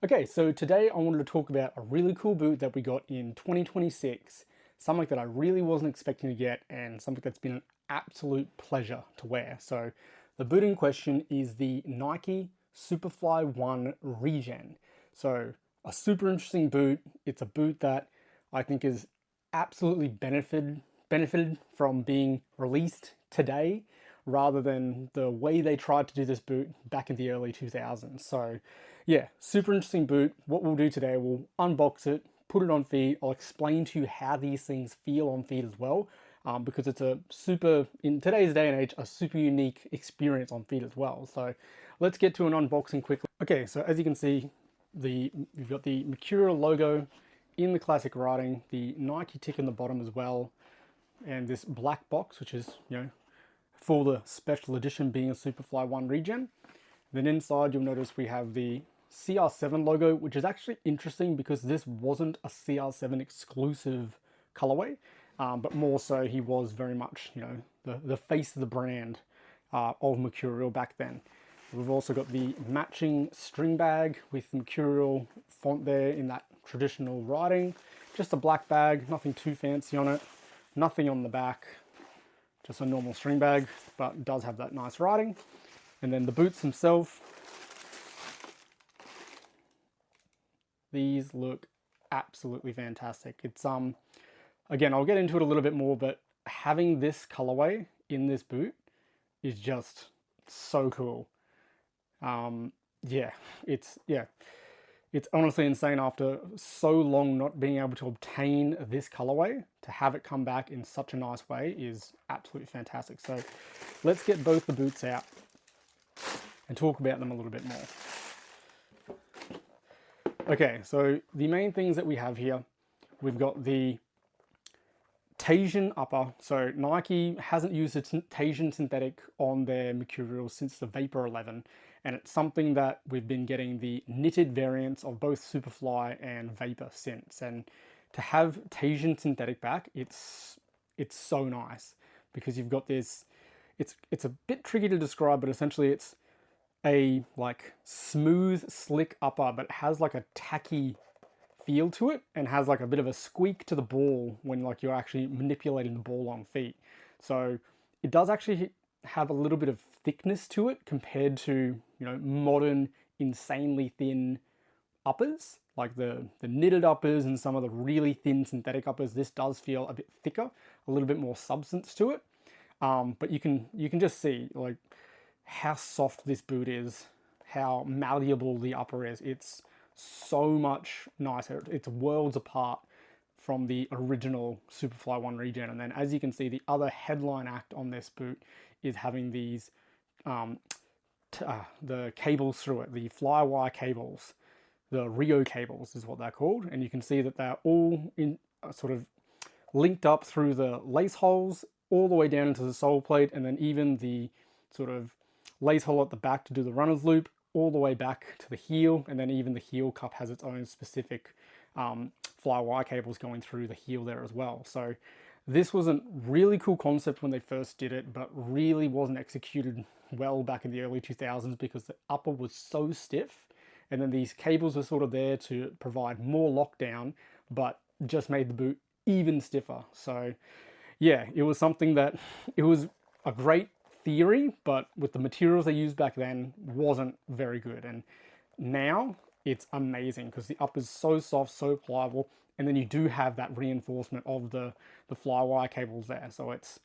Okay, so today I wanted to talk about a really cool boot that we got in 2026, something that I really wasn't expecting to get and something that's been an absolute pleasure to wear. So the boot in question is the Nike Superfly 1 RGN. So a super interesting boot. It's a boot that I think is absolutely benefited from being released today rather than the way they tried to do this boot back in the early 2000s. So yeah, super interesting boot. What we'll do today, we'll unbox it, put it on feet. I'll explain to you how these things feel on feet as well, because it's a super, in today's day and age, a super unique experience on feet as well. So let's get to an unboxing quickly. Okay, so as you can see, you've got the Mercurial logo in the classic writing, the Nike tick in the bottom as well, and this black box, which is, for the special edition being a Superfly 1 RGN. Then inside you'll notice we have the CR7 logo, which is actually interesting because this wasn't a CR7 exclusive colorway, but more so he was very much, the face of the brand of Mercurial back then. We've also got the matching string bag with Mercurial font there in that traditional writing. Just a black bag, nothing too fancy on it, nothing on the back, just a normal string bag, but does have that nice writing. And then the boots themselves, these look absolutely fantastic. It's again, I'll get into it a little bit more, but having this colorway in this boot is just so cool. It's honestly insane after so long not being able to obtain this colorway. To have it come back in such a nice way is absolutely fantastic. So let's get both the boots out and talk about them a little bit more. Okay, so the main things that we have here, we've got the Teijin upper. So Nike hasn't used a Teijin synthetic on their Mercurial since the Vapor 11, and it's something that we've been getting the knitted variants of both Superfly and Vapor since. And to have Teijin synthetic back, it's so nice because you've got this. It's a bit tricky to describe, but essentially it's a like smooth, slick upper, but it has like a tacky feel to it and has like a bit of a squeak to the ball when like you're actually manipulating the ball on feet. So it does actually have a little bit of thickness to it compared to, modern insanely thin uppers, like the knitted uppers and some of the really thin synthetic uppers. This does feel a bit thicker, a little bit more substance to it. But you can just see like how soft this boot is, how malleable the upper is. It's so much nicer. It's worlds apart from the original Superfly 1 RGN. And then as you can see, the other headline act on this boot is having these the cables through it, the Flywire cables, the Rio cables is what they're called. And you can see that they're all in sort of linked up through the lace holes all the way down into the sole plate, and then even the sort of lace hole at the back to do the runner's loop all the way back to the heel, and then even the heel cup has its own specific fly wire cables going through the heel there as well. So this was a really cool concept when they first did it, but really wasn't executed well back in the early 2000s because the upper was so stiff, and then these cables were sort of there to provide more lockdown, but just made the boot even stiffer. So yeah, it was something that, it was a great theory, but with the materials they used back then wasn't very good. And now it's amazing because the upper is so soft, so pliable, and then you do have that reinforcement of the fly wire cables there. So it's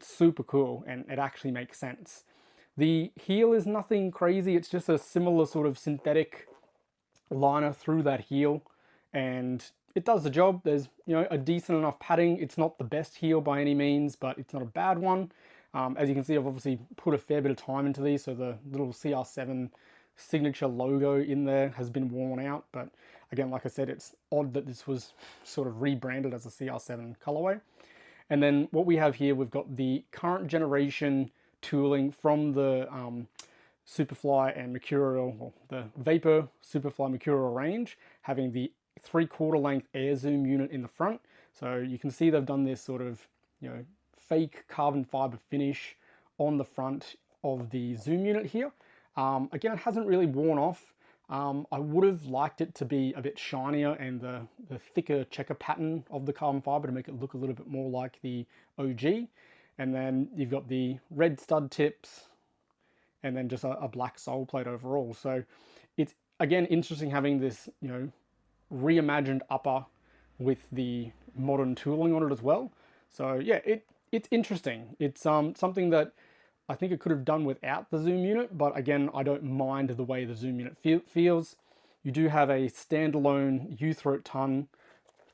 super cool and it actually makes sense. The heel is nothing crazy. It's just a similar sort of synthetic liner through that heel, and it does the job. There's a decent enough padding. It's not the best heel by any means, but it's not a bad one. As you can see, I've obviously put a fair bit of time into these, so the little CR7 signature logo in there has been worn out. But again, like I said, it's odd that this was sort of rebranded as a CR7 colorway. And then what we have here, we've got the current generation tooling from the Superfly and Mercurial, well, the Vapor Superfly Mercurial range, having the 3/4 length air zoom unit in the front. So you can see they've done this sort of, fake carbon fiber finish on the front of the zoom unit here. Again, it hasn't really worn off. I would have liked it to be a bit shinier and the thicker checker pattern of the carbon fiber to make it look a little bit more like the OG. And then you've got the red stud tips and then just a black sole plate overall. So it's, again, interesting having this, reimagined upper with the modern tooling on it as well. So yeah, it's interesting. It's something that I think it could have done without the zoom unit, but again, I don't mind the way the zoom unit feels. You do have a standalone U-throat tongue,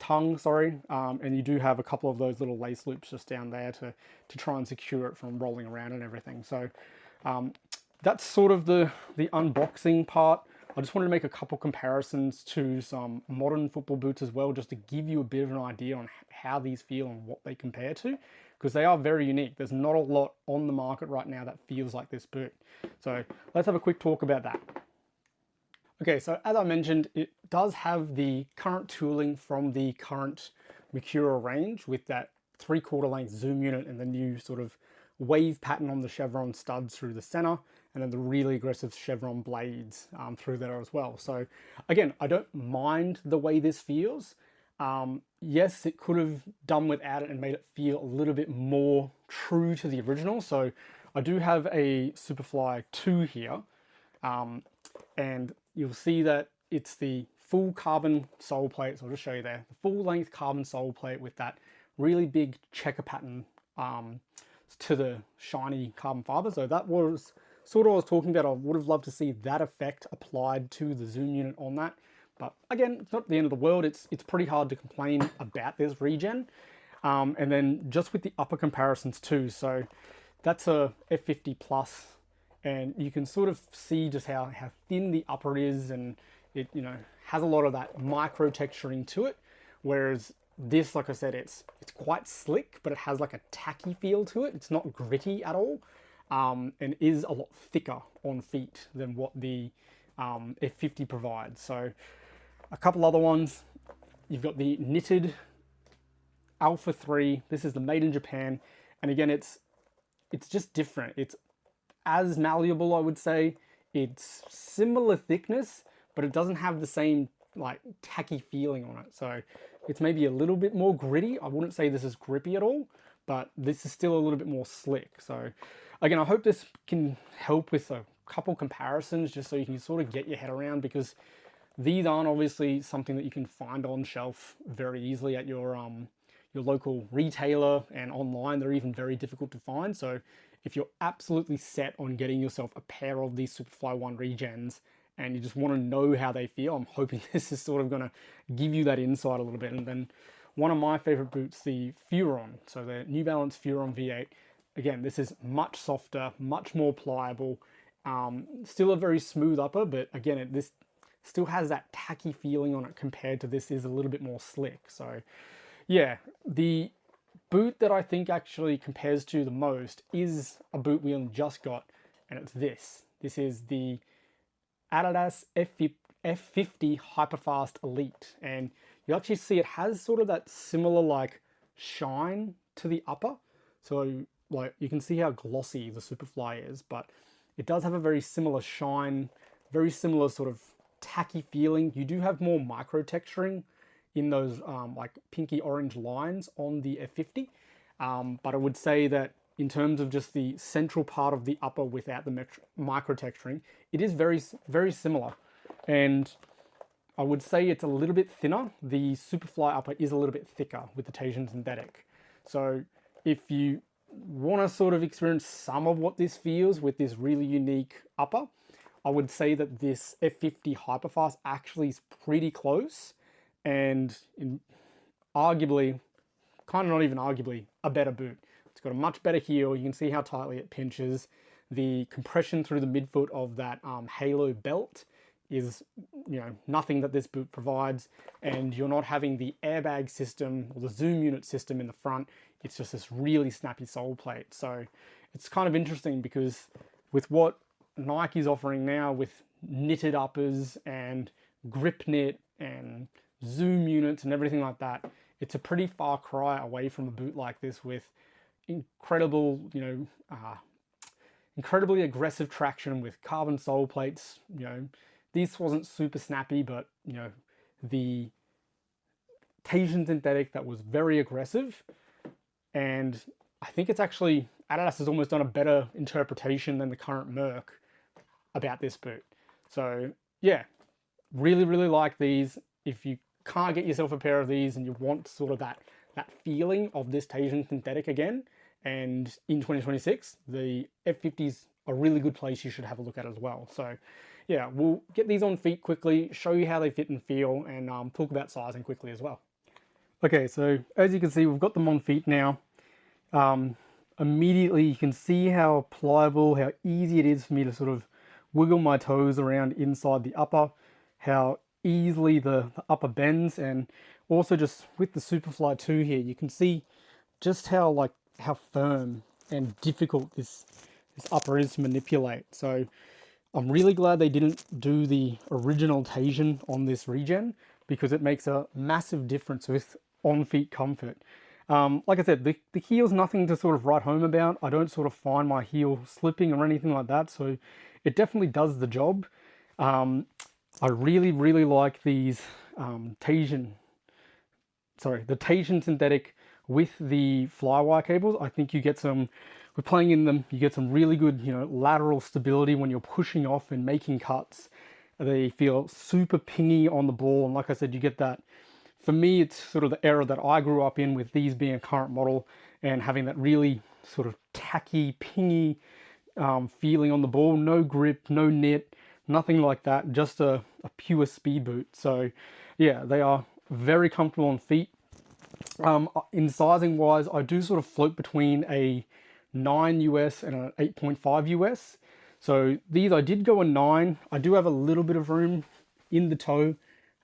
and you do have a couple of those little lace loops just down there to try and secure it from rolling around and everything. So that's sort of the unboxing part. I just wanted to make a couple comparisons to some modern football boots as well, just to give you a bit of an idea on how these feel and what they compare to, because they are very unique. There's not a lot on the market right now that feels like this boot. So let's have a quick talk about that. Okay, so as I mentioned, it does have the current tooling from the current Mercurial range with that 3/4 length zoom unit and the new sort of wave pattern on the chevron studs through the center, and then the really aggressive chevron blades through there as well. So again, I don't mind the way this feels. Yes, it could have done without it and made it feel a little bit more true to the original. So I do have a Superfly 2 here, and you'll see that it's the full carbon sole plate. So I'll just show you there, the full length carbon sole plate with that really big checker pattern to the shiny carbon fiber. So that was sort of what I was talking about. I would have loved to see that effect applied to the zoom unit on that. But again, it's not the end of the world. It's pretty hard to complain about this regen. And then just with the upper comparisons too. So that's a F50 plus, and you can sort of see just how thin the upper is, and it has a lot of that micro texturing to it. Whereas this, like I said, it's quite slick, but it has like a tacky feel to it. It's not gritty at all, and is a lot thicker on feet than what the F50 provides. So a couple other ones, you've got the knitted Alpha 3. This is the made in Japan, and again, it's just different. It's as malleable, I would say. It's similar thickness, but it doesn't have the same like tacky feeling on it. So it's maybe a little bit more gritty. I wouldn't say this is grippy at all, but this is still a little bit more slick. So again, I hope this can help with a couple comparisons just so you can sort of get your head around, because these aren't obviously something that you can find on shelf very easily at your local retailer, and online they're even very difficult to find. So if you're absolutely set on getting yourself a pair of these Superfly 1 regens and you just want to know how they feel, I'm hoping this is sort of going to give you that insight a little bit. And then one of my favorite boots, the Furon, so the New Balance Furon V8. Again, this is much softer, much more pliable, still a very smooth upper, but again, this still has that tacky feeling on it compared to this is a little bit more slick. So yeah, the boot that I think actually compares to the most is a boot we only just got, and it's this. This is the Adidas F50 Hyperfast Elite, and you actually see it has sort of that similar like shine to the upper. So like you can see how glossy the Superfly is, but it does have a very similar shine, very similar sort of tacky feeling. You do have more micro texturing in those like pinky orange lines on the F50, but I would say that in terms of just the central part of the upper without the micro texturing, it is very, very similar. And I would say it's a little bit thinner. The Superfly upper is a little bit thicker with the Teijin synthetic. So if you want to sort of experience some of what this feels with this really unique upper, I would say that this F50 Hyperfast actually is pretty close, and arguably, kind of not even arguably, a better boot. It's got a much better heel. You can see how tightly it pinches. The compression through the midfoot of that halo belt is, nothing that this boot provides, and you're not having the airbag system or the zoom unit system in the front. It's just this really snappy sole plate. So it's kind of interesting, because with what Nike's offering now with knitted uppers and grip knit and zoom units and everything like that, it's a pretty far cry away from a boot like this with incredible, incredibly aggressive traction with carbon sole plates. this wasn't super snappy, but you know, the Teijin synthetic that was very aggressive. And I think it's actually, Adidas has almost done a better interpretation than the current Merc about this boot. So yeah, really, really like these. If you can't get yourself a pair of these and you want sort of that feeling of this Teijin synthetic again, and in 2026, the F50's a really good place you should have a look at as well. So yeah, we'll get these on feet quickly, show you how they fit and feel, and talk about sizing quickly as well. Okay, so as you can see, we've got them on feet now. Immediately you can see how pliable, how easy it is for me to sort of wiggle my toes around inside the upper, how easily the upper bends, and also just with the Superfly 2 here, you can see just how firm and difficult this upper is to manipulate. So I'm really glad they didn't do the original Teijin on this regen, because it makes a massive difference with on-feet comfort. Like I said, the heel's nothing to sort of write home about. I don't sort of find my heel slipping or anything like that, so it definitely does the job. I really, really like these the Teijin synthetic with the flywire cables. I think you get some, with playing in them, you get some really good, you know, lateral stability when you're pushing off and making cuts. They feel super pingy on the ball, and like I said, you get that. For me, it's sort of the era that I grew up in, with these being a current model and having that really sort of tacky, pingy feeling on the ball. No grip, no knit, nothing like that. Just a pure speed boot. So yeah, they are very comfortable on feet. In sizing wise, I do sort of float between a 9 US and an 8.5 US. So these, I did go a 9. I do have a little bit of room in the toe,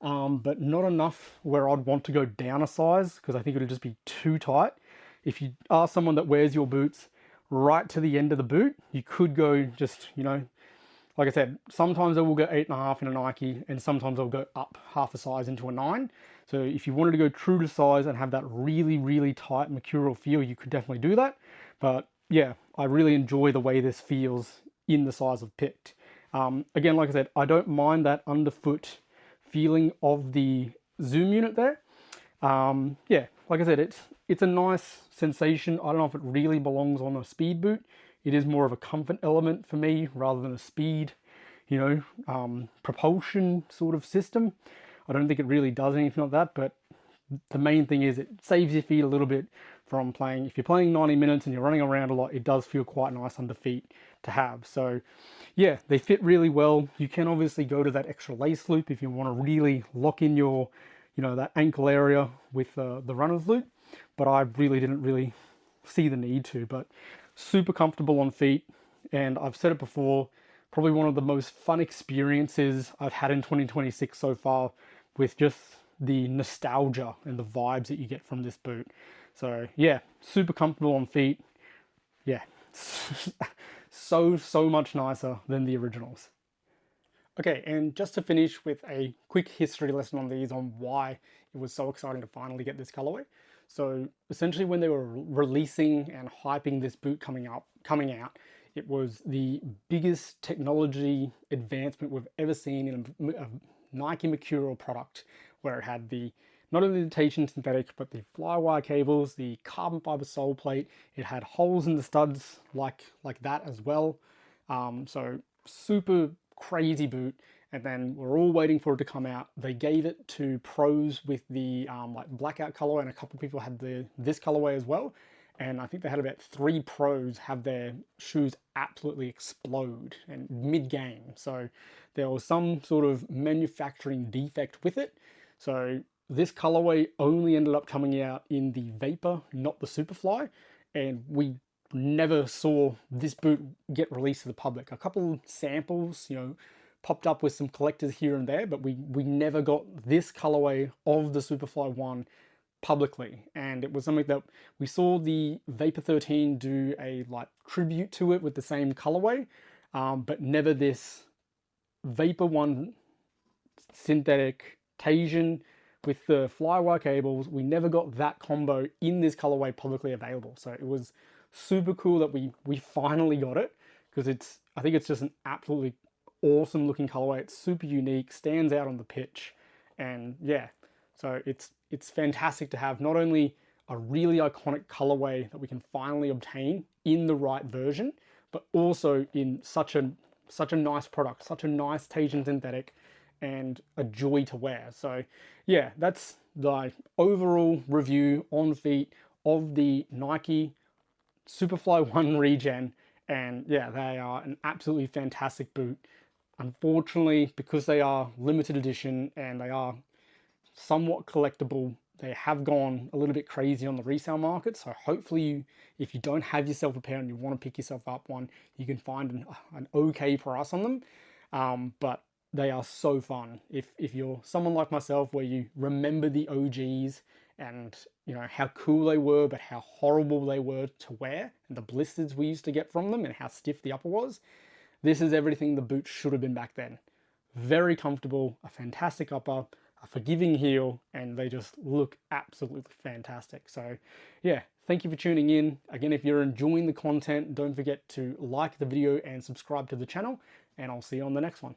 but not enough where I'd want to go down a size, because I think it'll just be too tight. If you are someone that wears your boots right to the end of the boot, you could go just, you know, like I said, sometimes I will go 8.5 in a Nike, and sometimes I'll go up half a size into a 9. So if you wanted to go true to size and have that really, really tight Mercurial feel, you could definitely do that. But yeah, I really enjoy the way this feels in the size I've picked. Again, like I said, I don't mind that underfoot feeling of the Zoom unit there. Yeah, like I said, it's a nice sensation. I don't know if it really belongs on a speed boot. It is more of a comfort element for me rather than a speed, you know, propulsion sort of system. I don't think it really does anything like that, but the main thing is it saves your feet a little bit from playing. If you're playing 90 minutes and you're running around a lot, it does feel quite nice under feet to have. So yeah, they fit really well. You can obviously go to that extra lace loop if you want to really lock in your, you know, that ankle area with the runner's loop, but I really didn't see the need to. But super comfortable on feet, and I've said it before, probably one of the most fun experiences I've had in 2026 so far, with just the nostalgia and the vibes that you get from this boot. So yeah, super comfortable on feet. Yeah, so much nicer than the originals. Okay, and just to finish with a quick history lesson on these, on why it was so exciting to finally get this colorway. So essentially, when they were releasing and hyping this boot coming out, it was the biggest technology advancement we've ever seen in a Nike Mercurial product, where it had not only the Teijin synthetic, but the flywire cables, the carbon fiber sole plate. It had holes in the studs like that as well. So super crazy boot. And then we're all waiting for it to come out. They gave it to pros with the like blackout colorway, and a couple of people had this colorway as well. And I think they had about 3 pros have their shoes absolutely explode and mid-game. So there was some sort of manufacturing defect with it. So this colorway only ended up coming out in the Vapor, not the Superfly. And we never saw this boot get released to the public. A couple samples, you know, popped up with some collectors here and there, but we never got this colorway of the Superfly 1 publicly. And it was something that we saw the Vapor 13 do a like tribute to it with the same colorway, but never this Vapor 1 synthetic Teijin with the flywire cables. We never got that combo in this colorway publicly available. So it was super cool that we finally got it, because I think it's just an absolutely awesome looking colorway. It's super unique, stands out on the pitch, and yeah, so it's fantastic to have not only a really iconic colorway that we can finally obtain in the right version, but also in such a nice product, such a nice Teijin synthetic, and a joy to wear. So yeah, that's the overall review on feet of the Nike Superfly 1 Regen. And yeah, they are an absolutely fantastic boot. Unfortunately, because they are limited edition and they are somewhat collectible, they have gone a little bit crazy on the resale market. So hopefully if you don't have yourself a pair and you want to pick yourself up one, you can find an okay price on them. But they are so fun. If you're someone like myself where you remember the OGs and you know how cool they were, but how horrible they were to wear, and the blisters we used to get from them and how stiff the upper was, this is everything the boot should have been back then. Very comfortable, a fantastic upper, a forgiving heel, and they just look absolutely fantastic. So yeah, thank you for tuning in. Again, if you're enjoying the content, don't forget to like the video and subscribe to the channel, and I'll see you on the next one.